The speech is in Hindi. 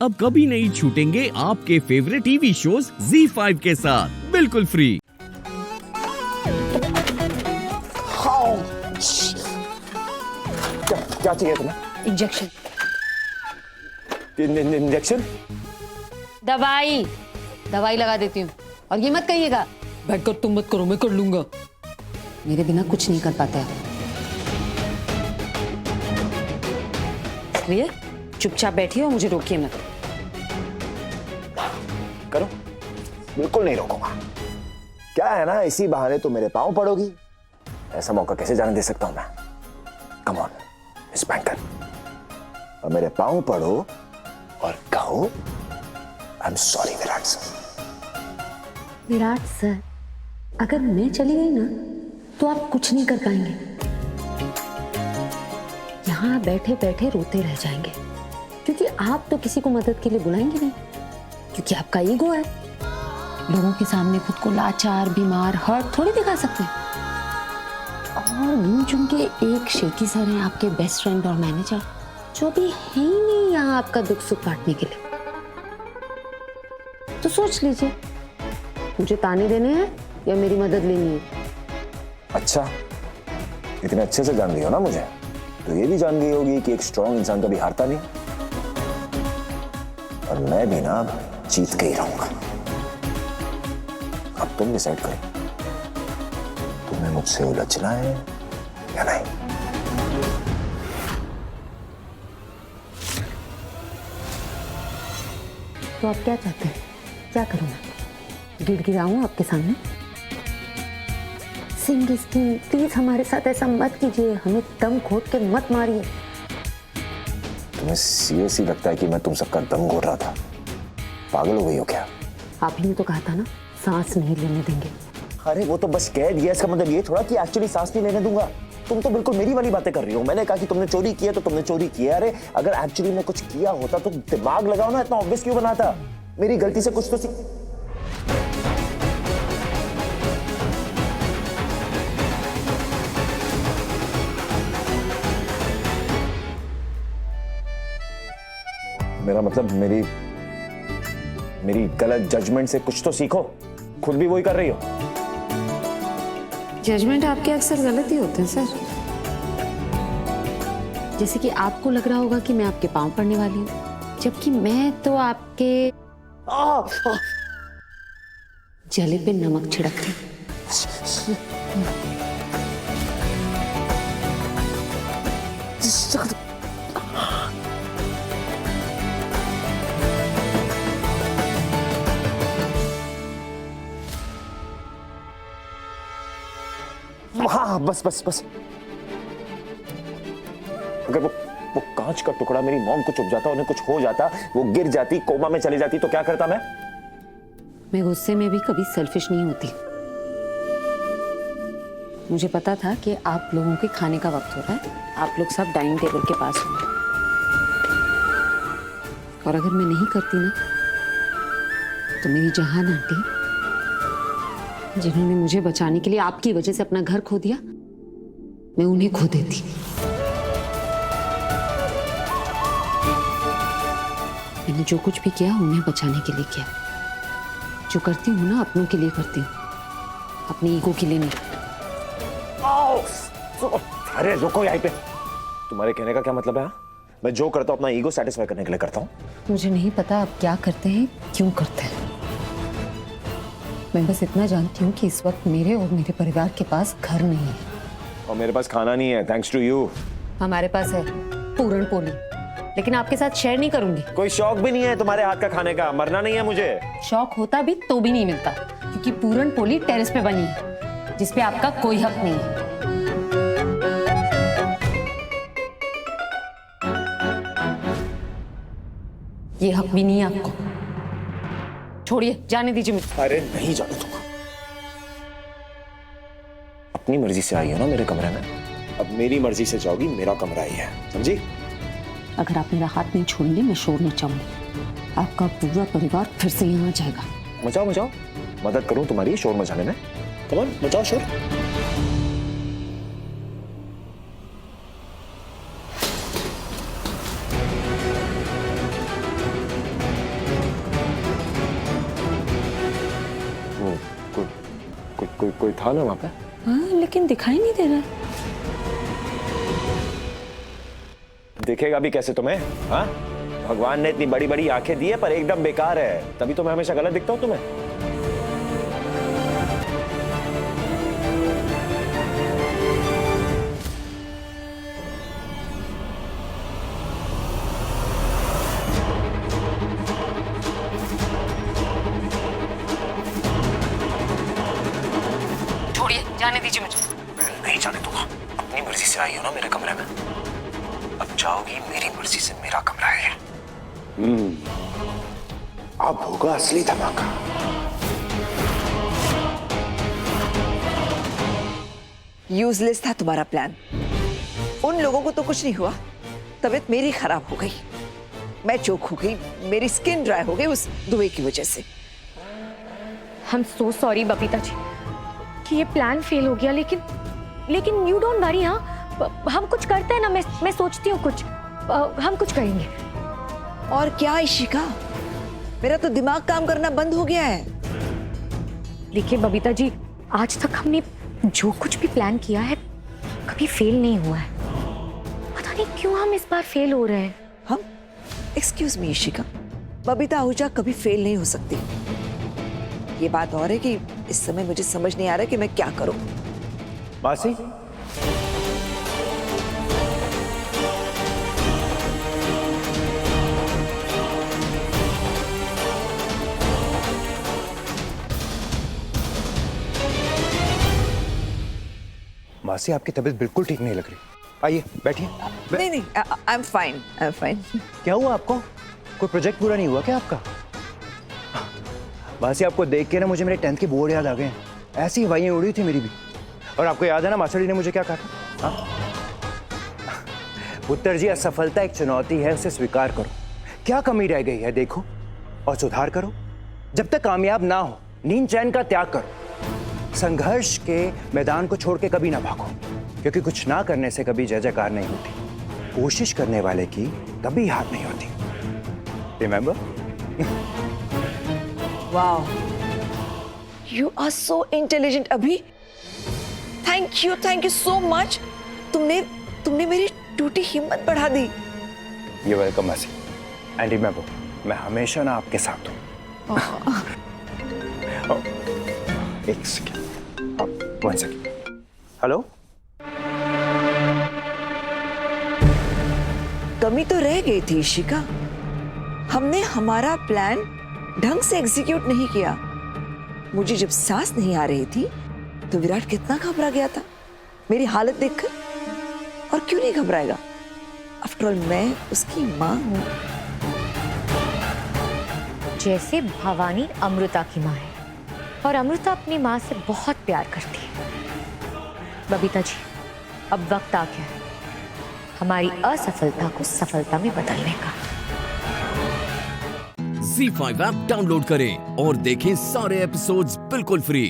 अब कभी नहीं छूटेंगे आपके फेवरेट टीवी शोज ZEE5 के साथ बिल्कुल फ्री। क्या चाहिए तुम्हें? इंजेक्शन। इंजेक्शन? दवाई लगा देती हूँ। और ये मत कहिएगा बैठकर तुम मत करो, मैं कर लूंगा। मेरे बिना कुछ नहीं कर पाते आप, इसलिए चुपचाप बैठिए और मुझे रोकिए मत। करो, बिल्कुल नहीं रोकूंगा। क्या है ना, इसी बहाने तो मेरे पांव पड़ोगी। ऐसा मौका कैसे जाने दे सकता हूं मैं? कम ऑन मिस बैंकर, और मेरे पांव पड़ो और कहो I am sorry Virat sir. Virat sir, अगर मैं चली गई ना तो आप कुछ नहीं कर पाएंगे। यहाँ बैठे बैठे रोते रह जाएंगे, क्योंकि आप तो किसी को मदद के लिए बुलाएंगे नहीं, क्योंकि आपका ईगो है। लोगों के सामने खुद को लाचार, बीमार, हर्ट थोड़ी दिखा सकते हैं। और गिन चुन के एक शेखी सर हैं आपके बेस्ट फ्रेंड और मैनेजर, जो भी है ही नहीं यहाँ आपका दुख सुख बांटने के लिए। तो सोच लीजिए, मुझे ताने देने हैं या मेरी मदद लेनी है? अच्छा, इतने अच्छे से जान गई हो ना मुझे, तो ये भी जान गई होगी कि एक स्ट्रॉन्ग इंसान कभी हारता नहीं, और मैं भी ना जीत के ही रहूंगा। अब तुम डिसाइड करो, तुम्हें मुझसे उलझना है या नहीं। तो आप क्या चाहते हैं? क्या करूं मैं? गिड़गिड़ाऊं आपके सामने? सिंह स्किन, प्लीज हमारे साथ ऐसा मत कीजिए, हमें दम घोट के मत मारिए। तुम्हें सीरियसली लगता है कि मैं तुम सबका दम घोट रहा था? पागल हो गई हो क्या? आप ही ने तो कहा था ना, सांस नहीं लेने देंगे। अरे वो तो बस कह दिया, इसका मतलब ये थोड़ा कि एक्चुअली सांस नहीं लेने दूंगा। तुम तो बिल्कुल मेरी वाली बातें कर रही हो। मैंने कहा कि तुमने चोरी किया तो तुमने चोरी किया। अरे अगर एक्चुअली मैं कुछ किया होता तो दिमाग लगाओ ना, इतना ऑब्वियस क्यों बनाता? मेरी गलती से कुछ तो मेरा मतलब मेरी गलत जजमेंट से कुछ तो सीखो। खुद भी वही कर रही हो। जजमेंट आपके अक्सर गलत ही होते हैं सर। जैसे कि आपको लग रहा होगा कि मैं आपके पांव पड़ने वाली हूँ, जबकि मैं तो आपके जले पे नमक छिड़क रही हूँ। हाँ, बस। अगर वो कांच का टुकड़ा मेरी मॉम को चुभ जाता, उन्हें कुछ हो जाता, वो गिर जाती, कोमा में चली जाती, तो क्या करता मैं गुस्से में भी कभी सेल्फिश नहीं होती। मुझे पता था कि आप लोगों के खाने का वक्त हो रहा है, आप लोग सब डाइनिंग टेबल के पास होंगे, और अगर मैं नहीं करती ना तो मेरी जहान आंटी, जिन्होंने मुझे बचाने के लिए आपकी वजह से अपना घर खो दिया, मैं उन्हें खो देती। मैंने जो कुछ भी किया उन्हें बचाने के लिए किया। जो करती हूँ ना, अपनों के लिए करती हूँ, अपनी ईगो के लिए नहीं। अरे रुको यहीं पे। तुम्हारे कहने का क्या मतलब है? मैं जो करता हूँ अपना ईगो सेटिस्फाई करने के लिए करता हूँ। मुझे नहीं पता आप क्या करते हैं, क्यों करते हैं। मैं बस इतना जानती हूँ कि इस वक्त मेरे और मेरे परिवार के पास घर नहीं है, और मेरे पास खाना नहीं है, थैंक्स टू यू। हमारे पास है पूरन पोली, लेकिन आपके साथ शेयर नहीं करूंगी। कोई शौक भी नहीं है तुम्हारे हाथ का खाने का, मरना नहीं है मुझे। शौक होता भी तो भी नहीं मिलता, क्योंकि पूरन पोली टेरेस पे बनी है, जिसपे आपका कोई हक नहीं है। ये हक भी नहीं है आपको। छोड़िए, जाने दीजिए मुझे। अरे नहीं जाने दूंगा। अपनी मर्जी से आई हो ना मेरे कमरे में, अब मेरी मर्जी से जाओगी। मेरा कमरा ही है, समझी? अगर आप मेरा हाथ नहीं छोड़ेंगे, मैं शोर मचाऊंगी। आपका पूरा परिवार फिर से यहाँ आ जाएगा। मचाओ, मदद करूं तुम्हारी शोर मचाने में। कम ऑन, मचाओ शोर। कोई था ना वहां पे? हाँ, लेकिन दिखाई नहीं दे रहा। दिखेगा भी कैसे तुम्हें? हाँ, भगवान ने इतनी बड़ी बड़ी आंखें दी है पर एकदम बेकार है, तभी तो मैं हमेशा गलत दिखता हूं तुम्हें। छोड़िए, जाने दीजिए मुझे। नहीं जाने दूंगा। अपनी मर्जी से आई हो ना मेरे कमरे में, अब जाओगी मेरी मर्जी से। मेरा कमरा है। अब होगा असली धमाका। यूजलेस था तुम्हारा प्लान। उन लोगों को तो कुछ नहीं हुआ, तबीयत मेरी खराब हो गई, मैं चोक हो गई, मेरी स्किन ड्राई हो गई उस दुए की वजह से। I'm so sorry Babita ji कि ये प्लान फेल हो गया, लेकिन यू डोंट वरी। हाँ, हम कुछ करते हैं ना, मैं सोचती हूँ कुछ, हम कुछ करेंगे। और क्या इशिका, मेरा तो दिमाग काम करना बंद हो गया है। देखिए बबीता जी, आज तक हमने जो कुछ भी प्लान किया है कभी फेल नहीं हुआ है। पता नहीं क्यों हम इस बार फेल हो रहे हैं। हम एक्सक्यूज मी इशिका, बबीता आहूजा कभी फेल नहीं हो सकती। ये बात और है कि इस समय मुझे समझ नहीं आ रहा कि मैं क्या करूं। मासी, मासी आपकी तबीयत बिल्कुल ठीक नहीं लग रही। आइए बैठिए। नहीं नहीं, I am fine, I am fine. क्या हुआ आपको? कोई प्रोजेक्ट पूरा नहीं हुआ क्या आपका? मासी आपको देख के ना मुझे मेरे 10th के बोर्ड याद आ गए। ऐसी हवाइयाँ उड़ी थी मेरी भी। और आपको याद है ना मास्टर जी ने मुझे क्या कहा था? हाँ? पुत्र जी, असफलता एक चुनौती है, उसे स्वीकार करो। क्या कमी रह गई है देखो और सुधार करो। जब तक कामयाब ना हो, नींद चैन का त्याग करो। संघर्ष के मैदान को छोड़ के कभी ना भागो, क्योंकि कुछ ना करने से कभी जय जयकार नहीं होती। कोशिश करने वाले की कभी हार नहीं होती। Remember? Wow, you are so intelligent अभी। Thank you so much. तुमने मेरी टूटी हिम्मत बढ़ा दी। ये वेलकम मासी। एंड रिमेंबर, मैं हमेशा ना आपके साथ हूँ। एक सेकेंड, वन सेकेंड। हेलो, कमी तो रह गई थी इशिका, हमने हमारा प्लान ढंग से एग्जीक्यूट नहीं किया। मुझे जब सांस नहीं आ रही थी तो विराट कितना घबरा गया था मेरी हालत देखकर। और क्यों नहीं घबराएगा, आफ्टर ऑल मैं उसकी माँ हूँ। जैसे भवानी अमृता की माँ है और अमृता अपनी माँ से बहुत प्यार करती है। बबीता जी, अब वक्त आ गया है हमारी असफलता को सफलता में बदलने का। Z5 ऐप डाउनलोड करें और देखें सारे एपिसोड्स बिल्कुल फ्री।